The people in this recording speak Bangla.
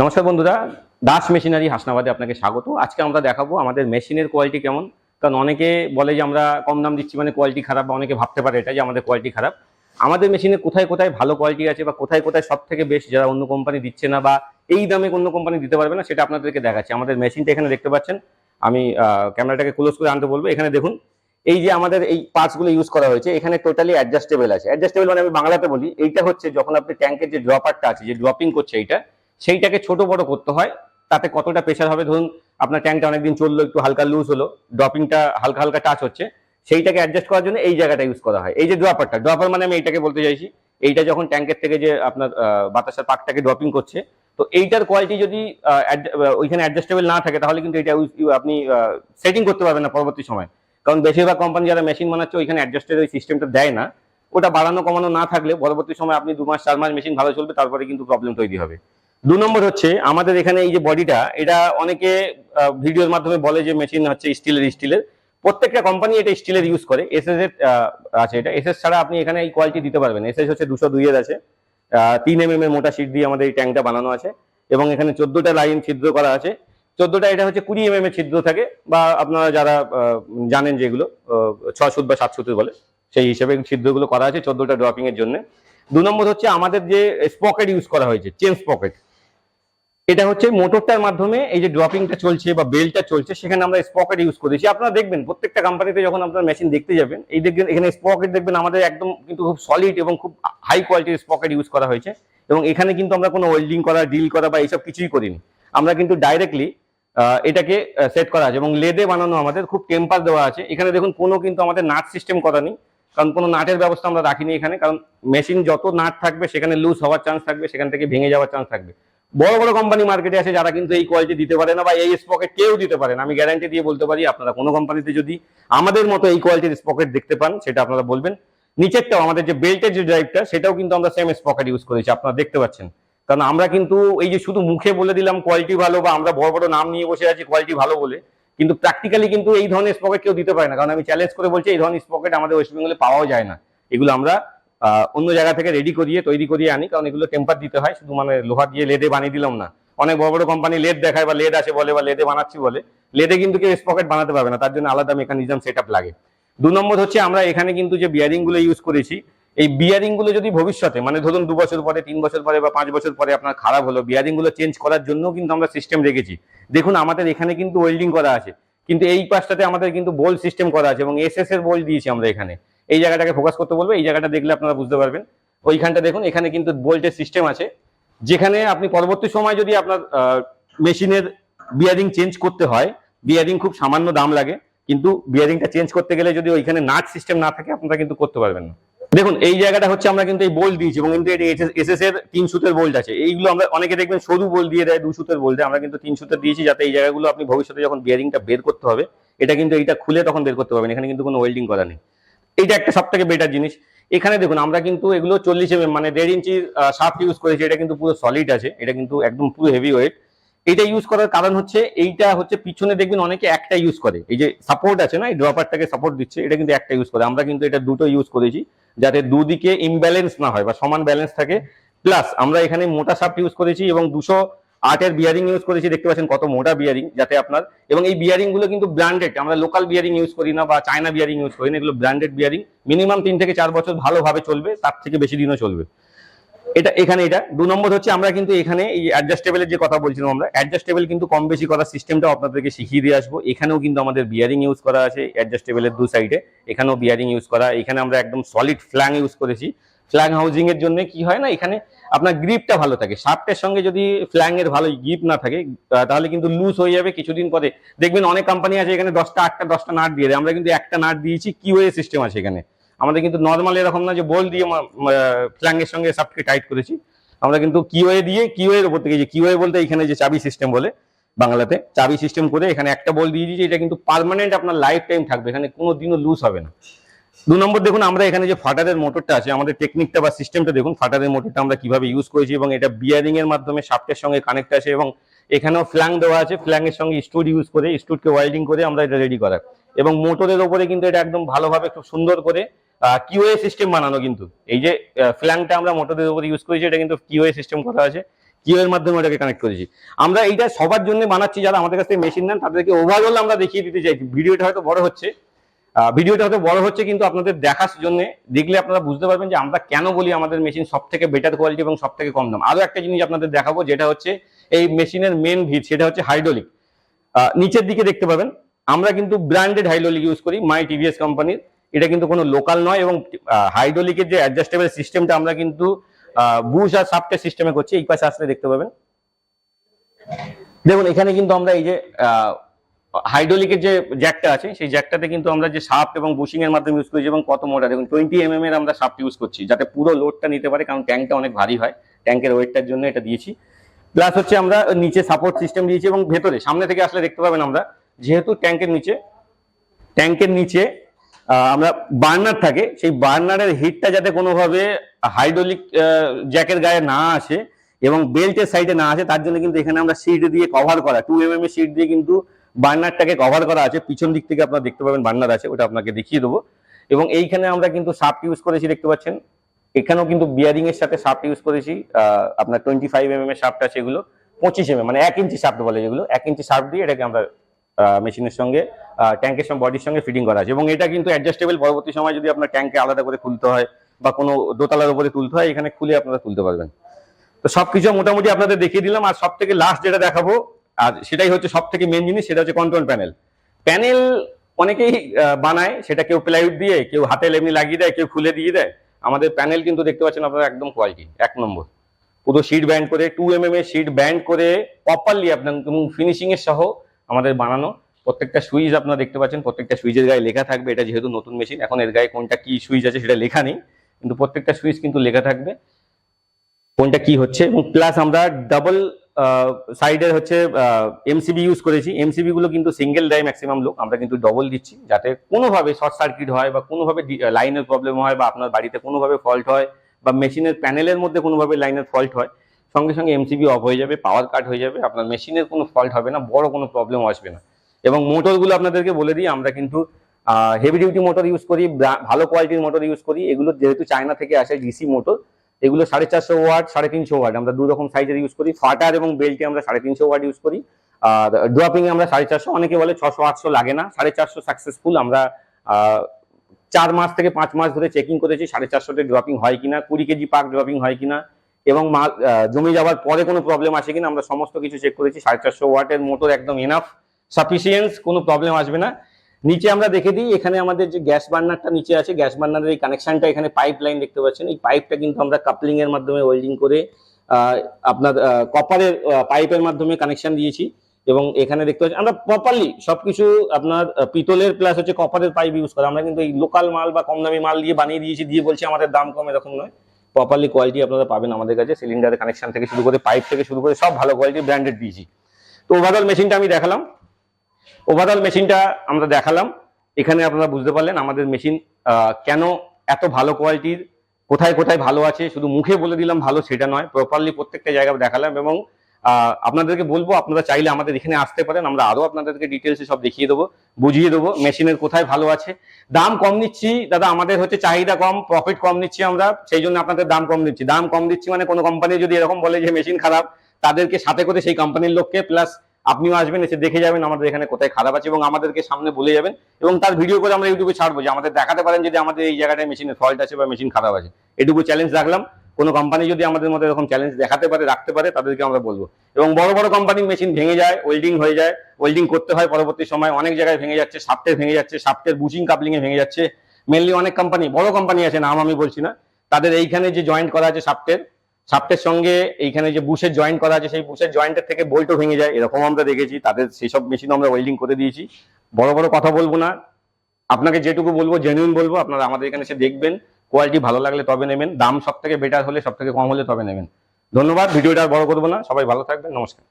নমস্কার বন্ধুরা, দাস মেশিনারি হাসনাবাদে আপনাকে স্বাগত। আজকে আমরা দেখাবো আমাদের মেশিনের কোয়ালিটি কেমন। কারণ অনেকে বলে যে আমরা কম দাম দিচ্ছি মানে কোয়ালিটি খারাপ, বা অনেকে ভাবতে পারে এটা যে আমাদের কোয়ালিটি খারাপ। আমাদের মেশিনে কোথায় কোথায় ভালো কোয়ালিটি আছে বা কোথায় কোথায় সব থেকে বেস্ট, যারা অন্য কোম্পানি দিচ্ছে না বা এই দামে অন্য কোম্পানি দিতে পারবে না, সেটা আপনাদেরকে দেখাচ্ছি। আমাদের মেশিনটা এখানে দেখতে পাচ্ছেন। আমি ক্যামেরাটাকে ক্লোজ করে আনতে বলবো। এখানে দেখুন, এই যে আমাদের এই পার্টসগুলো ইউজ করা হয়েছে, এখানে টোটালি অ্যাডজাস্টেবল আছে। অ্যাডজাস্টেবল মানে আমি বাংলাতে বলি, এইটা হচ্ছে যখন আপনি ট্যাঙ্কের যে ড্রপারটা আছে, যে ড্রপিং করছে এইটা, সেইটাকে ছোট বড় করতে হয়। তাতে কতটা প্রেশার হবে, ধরুন আপনার ট্যাঙ্কটা অনেকদিন চললো, একটু হালকা লুজ হলো, ড্রপিংটা হালকা হালকা টাচ হচ্ছে, সেইটাকে অ্যাডজাস্ট করার জন্য এই জায়গাটা ইউজ করা হয়। এই যে ড্রপারটা, ড্রপার মানে আমি এইটাকে বলতে চাইছি, এইটা যখন ট্যাঙ্কের থেকে যে আপনার বাতাসের পাকটাকে ড্রপিং করছে, তো এইটার কোয়ালিটি যদি ওইখানে অ্যাডজাস্টেবল না থাকে, তাহলে কিন্তু এটা আপনি সেটিং করতে পারবেন না পরবর্তী সময়। কারণ বেশিরভাগ কোম্পানি যারা মেশিন বানাচ্ছে ওইখানে অ্যাডজাস্টের ওই সিস্টেমটা দেয় না। ওটা বাড়ানো কমানো না থাকলে পরবর্তী সময় আপনি 2 মাস 4 মাস মেশিন ভালো চলবে, তারপরে কিন্তু প্রবলেম তৈরি হবে। 2 নম্বর হচ্ছে আমাদের এখানে এই যে বডিটা, এটা অনেকে ভিডিওর মাধ্যমে বলে যে মেশিন হচ্ছে স্টিলের। প্রত্যেকটা কোম্পানি এটা স্টিলের ইউজ করে। এসএস এর আছে, এটা এসএস ছাড়া আপনি এখানে এই কোয়ালিটি দিতে পারবেন। এসএস হচ্ছে 202 এর আছে, 3 mm এর মোটা শিট দিয়ে আমাদের এই ট্যাঙ্কটা বানানো আছে, এবং এখানে 14টা লাইন ছিদ্র করা আছে। 14টা, এটা হচ্ছে 20 mm এর ছিদ্র থাকে, বা আপনারা যারা জানেন যেগুলো 6 সুত বা 7 সুতের বলে, সেই হিসেবে ছিদ্রগুলো করা আছে 14টা ড্রপিং এর জন্য। 2 নম্বর হচ্ছে আমাদের যে স্পকেট ইউজ করা হয়েছে, চেন স্পকেট। এটা হচ্ছে মোটরটার মাধ্যমে এই যে ড্রপিংটা চলছে বা বেলটা চলছে, সেখানে আমরা স্পকেট ইউজ করেছি। আপনারা দেখবেন প্রত্যেকটা কোম্পানিতে যখন আপনারা মেশিন দেখতে যাবেন, এই দেখবেন এখানে স্পকেট দেখবেন আমাদের একদম কিন্তু খুব সলিড এবং খুব হাই কোয়ালিটির স্পকেট ইউজ করা হয়েছে। এবং এখানে কিন্তু আমরা কোনো ওয়েল্ডিং করা, ড্রিল করা বা এইসব কিছুই করিনি। আমরা কিন্তু ডাইরেক্টলি এটাকে সেট করা আছে, এবং লেদে বানানো, আমাদের খুব টেম্পার দেওয়া আছে। এখানে দেখুন কোনো কিন্তু আমাদের নাট সিস্টেম করা নেই, কারণ কোনো নাটের ব্যবস্থা আমরা রাখিনি এখানে। কারণ মেশিন যত নাট থাকবে সেখানে লুজ হওয়ার চান্স থাকবে, সেখান থেকে ভেঙে যাওয়ার চান্স থাকবে। বড় বড় কোম্পানি মার্কেটে আছে যারা কিন্তু এই কোয়ালিটি দিতে পারে না, বা এই স্পকেট কেউ দিতে পারে না। আমি গ্যারান্টি দিয়ে বলতে পারি, আপনারা কোনো কোম্পানিতে যদি আমাদের মতো এই কোয়ালিটির স্পকেট দেখতে পান, সেটা আপনারা বলবেন। নিচেরটাও আমাদের যে বেল্টের যে ড্রাইভটা, সেটাও কিন্তু আমরা সেম স্পকেট ইউজ করেছি, আপনারা দেখতে পাচ্ছেন। কারণ আমরা কিন্তু এই যে শুধু মুখে বলে দিলাম কোয়ালিটি ভালো, বা আমরা বড় বড় নাম নিয়ে বসে আছি কোয়ালিটি ভালো বলে, কিন্তু প্র্যাকটিক্যালি কিন্তু এই ধরনের স্পকেট কেউ দিতে পারে না। কারণ আমি চ্যালেঞ্জ করে বলছি, এই ধরনের স্পকেট আমাদের ওয়েস্ট বেঙ্গলে পাওয়াও যায় না। এগুলো আমরা অন্য জায়গা থেকে রেডি করিয়ে তৈরি করিয়ে আনি, কারণ এগুলো টেম্পার দিতে হয়। শুধু মানে লোহা দিয়ে লেদে বানিয়ে দিলাম না। অনেক বড় বড় কোম্পানি লেদ দেখায় বা লেদ আছে বলে, বা লেদে বানাচ্ছি বলে, লেদে কিন্তু কেউ স্পকেট বানাতে পারবে না, তার জন্য আলাদা মেকানিজম সেট আপ লাগে। 2 নম্বর হচ্ছে আমরা এখানে কিন্তু যে বিয়ারিং গুলো ইউজ করেছি, এই বিয়ারিং গুলো যদি ভবিষ্যতে মানে ধরুন 2 বছর পরে, 3 বছর পরে বা 5 বছর পরে আপনার খারাপ হলো, বিয়ারিং গুলো চেঞ্জ করার জন্য কিন্তু আমরা সিস্টেম রেখেছি। দেখুন আমাদের এখানে কিন্তু ওয়েল্ডিং করা আছে, কিন্তু এই পাশটাতে আমাদের কিন্তু বোল্ট সিস্টেম করা আছে, এবং এসএস এর বোল্ট দিয়েছি আমরা এখানে। এই জায়গাটাকে ফোকাস করতে বলবো, এই জায়গাটা দেখলে আপনারা বুঝতে পারবেন। ওইখানটা দেখুন, এখানে কিন্তু বোল্টের সিস্টেম আছে, যেখানে আপনি পরবর্তী সময় যদি আপনার মেশিনের বিয়ারিং চেঞ্জ করতে হয়, বিয়ারিং খুব সামান্য দাম লাগে, কিন্তু বিয়ারিংটা চেঞ্জ করতে গেলে যদি ওইখানে নাট সিস্টেম না থাকে, আপনারা কিন্তু করতে পারবেন না। দেখুন এই জায়গাটা হচ্ছে আমরা কিন্তু এই বোল্ট দিয়েছি, এবং কিন্তু এসএস এর 3 সুতের বোল্ট আছে। এইগুলো আমরা অনেকে দেখবেন সরু বোল্ট দিয়ে দেয়, 2 সুতের বোল্ট দেয়, আমরা কিন্তু 3 সুতের দিয়েছি, যাতে এই জায়গাগুলো আপনি ভবিষ্যতে যখন বিয়ারিংটা বের করতে হবে, এটা কিন্তু এইটা খুলে তখন বের করতে পারবেন। এখানে কিন্তু কোনো ওয়েল্ডিং করা নেই। এইটা একটা সব থেকে বেটার জিনিস। এখানে দেখুন আমরা কিন্তু এগুলো 40 mm মানে 1.5 ইঞ্চির শাফট ইউজ করেছি। এটা কিন্তু পুরো সলিড আছে, এটা কিন্তু একদম পুরো হেভি ওয়েট। এইটা ইউজ করার কারণ হচ্ছে, এইটা হচ্ছে পিছনে দেখবেন অনেকে একটা ইউজ করে, এই যে সাপোর্ট আছে না, এই ড্রপারটাকে সাপোর্ট দিচ্ছে, এটা কিন্তু একটা ইউজ করে। আমরা কিন্তু এটা দুটো ইউজ করেছি, যাতে দুদিকে ইমব্যালেন্স না হয় বা সমান ব্যালেন্স থাকে। প্লাস আমরা এখানে মোটা শাফট ইউজ করেছি, এবং 208 এর বিয়ারিং ইউজ করেছি। দেখতে পাচ্ছেন কত মোটা বিয়ারিং, যাতে আপনার, এবং এই বিয়ারিং গুলো কিন্তু ব্র্যান্ডেড, আমরা লোকাল বিয়ারিং ইউজ করি না বা চায়না বিয়ারিং ইউজ করি না, এগুলো ব্র্যান্ডেড বিয়ারিং। মিনিমাম 3 থেকে 4 বছর ভালোভাবে চলবে, তার থেকে বেশি দিনও চলবে। এটা এখানে এটা 2 নম্বর হচ্ছে আমরা কিন্তু এখানে এই অ্যাডজাস্টেবলের যে কথা বলছিলাম, আমরা অ্যাডজাস্টেবল কিন্তু কম বেশি করার সিস্টেমটাও আপনাদেরকে শিখিয়ে দিয়ে আসবো। এখানেও কিন্তু আমাদের বিয়ারিং ইউজ করা আছে অ্যাডজাস্টেবলের 2 সাইডে, এখানেও বিয়ারিং ইউজ করা। এখানে আমরা একদম সলিড ফ্ল্যাং ইউজ করেছি। ফ্ল্যাং হাউজিং এর জন্য কি হয় না, এখানে আপনার গ্রিপটা ভালো থাকে। শাফটের সঙ্গে যদি ফ্ল্যাং এর ভালো গ্রিপ না থাকে, তাহলে কিন্তু লুজ হয়ে যাবে কিছুদিন পরে। দেখবেন অনেক কোম্পানি আছে এখানে 10টা 8টা 10টা নাট দিয়ে দেয়, আমরা কিন্তু একটা নাট দিয়েছি, কিওয়ে সিস্টেম আছে এখানে। আমাদের কিন্তু নর্মাল এরকম না যে বোল্ট দিয়ে ফ্ল্যাং এর সঙ্গে শাফটকে টাইট করেছি। আমরা কিন্তু কিওয়ে দিয়ে, কিওয়ের উপর থেকে, যে কিওয়ে বলতে এখানে যে চাবি সিস্টেম বলে বাংলাতে, চাবি সিস্টেম করে এখানে একটা বল দিয়ে দিয়েছি। এটা কিন্তু পার্মানেন্ট আপনার লাইফ টাইম থাকবে, এখানে কোনো দিনও লুজ হবে না। 2 নম্বর দেখুন, আমরা এখানে যে ফাটারের মোটরটা আছে, আমাদের টেকনিকটা বা সিস্টেমটা দেখুন, ফাটারের মোটরটা আমরা কিভাবে ইউজ করেছি, এবং এটা বিয়ারিং এর মাধ্যমে শাফটের সঙ্গে কানেক্ট আছে, এবং এখানেও ফ্ল্যাং দেওয়া আছে। ফ্ল্যাং এর সঙ্গে স্টুড ইউজ করে, স্টুডকে ওয়েল্ডিং করে আমরা এটা রেডি করা, এবং মোটরের ওপরে কিন্তু এটা একদম ভালোভাবে খুব সুন্দর করে কিওএ সিস্টেম বানানো। কিন্তু এই যে ফ্ল্যাংটা আমরা মোটরের উপরে ইউজ করেছি, এটা কিন্তু কিওএ সিস্টেম করা আছে। জিও এর মাধ্যমে ওটাকে কানেক্ট করেছি। আমরা এইটা সবার জন্য বানাচ্ছি, যারা আমাদের কাছ থেকে মেশিন নেন তাদেরকে ওভারঅল আমরা দেখিয়ে দিতে চাইছি। ভিডিওটা হয়তো বড় হচ্ছে কিন্তু আপনাদের দেখার জন্য, দেখলে আপনারা বুঝতে পারবেন যে আমরা কেন বলি আমাদের মেশিন সব থেকে বেটার কোয়ালিটি এবং সব থেকে কম দাম। আরো একটা জিনিস আপনাদের দেখাবো, যেটা হচ্ছে এই মেশিনের মেন ভিত, সেটা হচ্ছে হাইড্রোলিক। নিচের দিকে দেখতে পাবেন আমরা কিন্তু ব্র্যান্ডেড হাইড্রোলিক ইউজ করি, মাই টিভিএস কোম্পানির। এটা কিন্তু কোনো লোকাল নয়, এবং হাইড্রোলিকের যে অ্যাডজাস্টেবল সিস্টেমটা আমরা কিন্তু বুশ আর সাফটের সিস্টেমে করছি। এই পাশে আসলে দেখতে পাবেন, দেখুন এখানে কিন্তু আমরা এই যে হাইড্রোলিকের যে জ্যাকটা আছে, সেই জ্যাকটাতে কিন্তু আমরা যে শাফট এবং বুশিং এর মাধ্যমে ইউজ করেছি, এবং কত মোটা দেখুন 20 mm এর আমরা শাফট ইউজ করছি, যাতে পুরো লোডটা নিতে পারে, কারণ ট্যাঙ্কটা অনেক ভারী হয়, ট্যাঙ্কের ওয়েটটার জন্য এটা দিয়েছি। প্লাস হচ্ছে আমরা নিচে সাপোর্ট সিস্টেম দিয়েছি, এবং ভেতরে সামনে থেকে আসলে দেখতে পাবেন আমরা, যেহেতু ট্যাঙ্কের নিচে আমরা বার্নার থাকে, সেই বার্নারের হিটটা যাতে কোনোভাবে হাইড্রোলিক জ্যাকের গায়ে না আসে এবং বেল্টের সাইডে না আসে, তার জন্য কিন্তু এখানে আমরা সিট দিয়ে কভার করা 2 mm এর সিট দিয়ে কিন্তু বার্নারটাকে কভার করা আছে। পিছন দিক থেকে আপনারা দেখতে পাবেন বার্নার আছে, ওটা আপনাকে দেখিয়ে দেবো। এবং এইখানে আমরা কিন্তু শাফট ইউজ করেছি, দেখতে পাচ্ছেন এখানেও কিন্তু বিয়ারিং এর সাথে শাফট ইউজ করেছি। আপনার 25 mm এর শাফট আছে, এগুলো 25 mm মানে 1 ইঞ্চি শাফট বলে, যেগুলো 1 ইঞ্চি শাফট দিয়ে এটাকে আমরা মেশিনের সঙ্গে ট্যাঙ্কের সঙ্গে বডির সঙ্গে ফিটিং করা আছে। এবং এটা কিন্তু অ্যাডজাস্টেবল, পরবর্তী সময় যদি আপনার ট্যাঙ্কে আলাদা করে খুলতে হয় বা কোনো দোতলার উপরে তুলতে হয়, এখানে খুলে আপনারা তুলতে পারবেন। তো সবকিছু মোটামুটি আপনাদের দেখিয়ে দিলাম। আর সব থেকে লাস্ট যেটা দেখাবো, আর সেটাই হচ্ছে সব থেকে মেন জিনিস, সেটা হচ্ছে কন্ট্রোল প্যানেল। অনেকেই বানায়, সেটা কেউ প্লাইউড দিয়ে, কেউ হাতে এমনি লাগিয়ে দেয়, কেউ খুলে দিয়ে দেয়। আমাদের প্যানেল কিন্তু দেখতে পাচ্ছেন আপনারা একদম কোয়ালিটি 1 নম্বর, পুরো শিট ব্যান্ড করে 2 mm এর শিট ব্যান্ড করে প্রপারলি আপনার ফিনিশিং এর সহ আমাদের বানানো। প্রত্যেকটা সুইচ আপনারা দেখতে পাচ্ছেন, প্রত্যেকটা সুইচের গায়ে লেখা থাকবে। এটা যেহেতু নতুন মেশিন, এখন এর গায়ে কোনটা কি সুইচ আছে সেটা লেখা নেই, কিন্তু প্রত্যেকটা সুইচ কিন্তু লেখা থাকবে কোনটা কি হচ্ছে। এবং প্লাস আমরা ডাবল সাইডের হচ্ছে এমসিবি ইউজ করেছি। এমসিবি গুলো কিন্তু সিঙ্গেল দেয় ম্যাক্সিমাম লোক, আমরা কিন্তু ডবল দিচ্ছি, যাতে কোনোভাবে শর্ট সার্কিট হয় বা কোনোভাবে লাইনের প্রবলেম হয়, বা আপনার বাড়িতে কোনোভাবে ফল্ট হয়, বা মেশিনের প্যানেলের মধ্যে কোনোভাবে লাইনের ফল্ট হয়, সঙ্গে সঙ্গে এমসিবি অফ হয়ে যাবে, পাওয়ার কাট হয়ে যাবে, আপনার মেশিনের কোনো ফল্ট হবে না, বড় কোনো প্রবলেম আসবে না। এবং মোটরগুলো আপনাদেরকে বলে দিই, আমরা কিন্তু হেভি ডিউটি মোটর ইউজ করি, ভালো কোয়ালিটির মোটর ইউজ করি। এগুলো যেহেতু চায়না থেকে আসে ডিসি মোটর, এগুলো 450 ওয়াট 350 ওয়াট আমরা 2 রকম সাইজের ইউজ করি। ফাটার এবং বেল্টে আমরা 350 ওয়াট ইউজ করি, আর ড্রপিং এ আমরা 450, অনেকে বলে 600-800 লাগে না, 450 সাকসেসফুল। আমরা 4 মাস থেকে 5 মাস ধরে চেকিং করেছি 450 তে ড্রপিং হয় কিনা, 20 কেজি পাক ড্রপিং হয় কিনা, এবং জমে যাওয়ার পরে কোনো প্রবলেম আসে কিনা, আমরা সমস্ত কিছু চেক করেছি। 450 ওয়াটের মোটর একদম এনাফ, সাফিসিয়েন্স, কোনো প্রবলেম আসবে না। নিচে আমরা দেখে দিই, এখানে আমাদের যে গ্যাস বার্নারটা নিচে আছে, গ্যাস বার্নারের এই কানেকশনটা, এখানে পাইপ লাইন দেখতে পাচ্ছেন, এই পাইপটা কিন্তু আমরা কাপলিং এর মাধ্যমে ওয়েল্ডিং করে আপনার কপারের পাইপের মাধ্যমে কানেকশন দিয়েছি। এবং এখানে দেখতে পাচ্ছি আমরা প্রপারলি সবকিছু আপনার পিতলের প্লাস হচ্ছে কপারের পাইপ ইউজ করা। আমরা কিন্তু এই লোকাল মাল বা কম দামি মাল দিয়ে বানিয়ে দিয়েছি, দিয়ে বলছি আমাদের দাম কম, এরকম নয়। প্রপারলি কোয়ালিটি আপনারা পাবেন আমাদের কাছে, সিলিন্ডারের কানেকশন থেকে শুরু করে পাইপ থেকে শুরু করে সব ভালো কোয়ালিটি ব্র্যান্ডেড দিয়েছি। তো ওভারঅল মেশিনটা আমি দেখালাম, এখানে আপনারা বুঝতে পারলেন আমাদের মেশিন কেন এত ভালো কোয়ালিটির, কোথায় কোথায় ভালো আছে। শুধু মুখে বলে দিলাম ভালো সেটা নয়, প্রপারলি প্রত্যেকটা জায়গায় দেখালাম। এবং আপনাদেরকে বলবো, আপনারা চাইলে আমাদের এখানে আসতে পারেন, আমরা আরো আপনাদেরকে ডিটেলসে সব দেখিয়ে দেবো, বুঝিয়ে দেবো মেশিনের কোথায় ভালো আছে। দাম কম নিচ্ছি দাদা, আমাদের হচ্ছে চাহিদা কম, প্রফিট কম নিচ্ছি আমরা, সেই জন্য আপনাদের দাম কম দিচ্ছি। দাম কম দিচ্ছি মানে কোনো কোম্পানি যদি এরকম বলে যে মেশিন খারাপ, তাদেরকে সাথে করে সেই কোম্পানির লোককে, প্লাস আপনিও আসবেন, এসে দেখে যাবেন আমাদের এখানে কোথায় খারাপ আছে, এবং আমাদেরকে সামনে বলে যাবেন, এবং তার ভিডিও করে আমরা ইউটিউবে ছাড়বো, যে আমাদের দেখাতে পারেন যদি আমাদের এই জায়গাটায় মেশিনের ফল্ট আছে বা মেশিন খারাপ আছে। এটুকু চ্যালেঞ্জ রাখলাম। কোনো কোম্পানি যদি আমাদের মধ্যে এরকম চ্যালেঞ্জ দেখাতে পারে, রাখতে পারে, তাদেরকে আমরা বলবো। এবং বড় বড় কোম্পানির মেশিন ভেঙে যায়, ওয়েল্ডিং হয়ে যায়, ওয়েল্ডিং করতে হয় পরবর্তী সময়, অনেক জায়গায় ভেঙে যাচ্ছে, শাফটের ভেঙে যাচ্ছে, শাফটের বুচিং কাপলিং এ ভেঙে যাচ্ছে। মেনলি অনেক কোম্পানি, বড় কোম্পানি আছে, নাম আমি বলছি না, তাদের এইখানে যে জয়েন্ট করা আছে শাফটের সঙ্গে এইখানে যে বুশের জয়েন্ট করা আছে, সেই বুশের জয়েন্টের থেকে বোল্টও ভেঙে যায়, এরকম আমরা দেখেছি। তাদের সেই সব মেশিন আমরা ওয়েল্ডিং করে দিয়েছি। বড় বড় কথা বলবো না, আপনাকে যেটুকু বলবো জেনুইন বলবো। আপনারা আমাদের এখানে এসে দেখবেন, কোয়ালিটি ভালো লাগলে তবে নেবেন, দাম সব থেকে বেটার হলে, সব থেকে কম হলে তবে নেবেন। ধন্যবাদ, ভিডিওটা আর বড় করবো না, সবাই ভালো থাকবেন, নমস্কার।